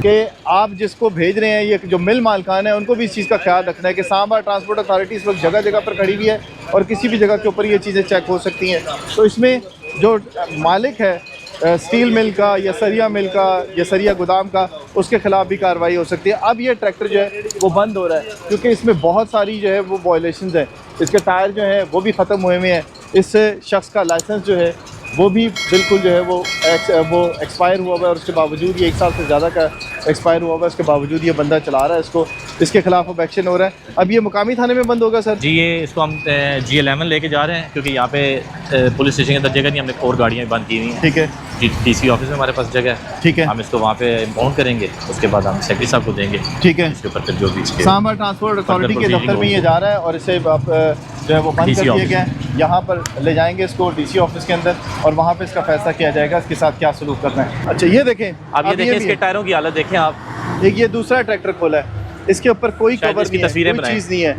कि आप जिसको भेज रहे हैं, ये जो मिल मालकान है, उनको भी इस चीज़ का ख्याल रखना है कि इस्लामाबाद ट्रांसपोर्ट अथॉरिटी इस वक्त जगह जगह पर खड़ी हुई है और किसी भी जगह के ऊपर ये चीज़ें चेक हो सकती हैं। तो इसमें जो मालिक है स्टील मिल का या सरिया मिल का या सरिया गोदाम का, उसके ख़िलाफ़ भी कार्रवाई हो सकती है। अब ये ट्रैक्टर जो है वो बंद हो रहा है क्योंकि इसमें बहुत सारी जो है वो वायलेशंस हैं। इसके टायर जो हैं वो भी ख़त्म हुए हुए हैं। इस शख्स का लाइसेंस जो है वो भी बिल्कुल जो है वो एक्सपायर हुआ हुआ है और उसके बावजूद ये 1 साल से ज़्यादा का एक्सपायर हुआ हुआ है, उसके बावजूद ये बंदा चला रहा है इसको, इसके खिलाफ अब एक्शन हो रहा है। अब ये मुकामी थाने में बंद होगा सर जी। ये इसको हम G11 लेके जा रहे हैं क्योंकि यहाँ पे पुलिस स्टेशन के अंदर जगह नहीं, हमने और गाड़ियाँ बंद की हुई हैं। ठीक है, DC ऑफिस में हमारे पास जगह है। ठीक है, हम इसको वहाँ पे इम्पाउंड करेंगे, उसके बाद हम सेक्रेटरी साहब को देंगे। ठीक है। इसके ऊपर फिर जो भी इस्लामाबाद ट्रांसपोर्ट अथॉरिटी के दफ्तर में ये जा रहा है और इसे आप जो है वो बंद कर दिया गया है। यहाँ पर ले जाएंगे इसको DC ऑफिस के अंदर और वहाँ पे इसका फैसला किया जाएगा इसके साथ क्या सलूक करना है। अच्छा ये देखें, अब ये देखें इसके टायरों की हालत देखें आप। एक ये दूसरा ट्रैक्टर खोला है, इसके ऊपर कोई कवर नहीं है, कोई चीज़ नहीं है।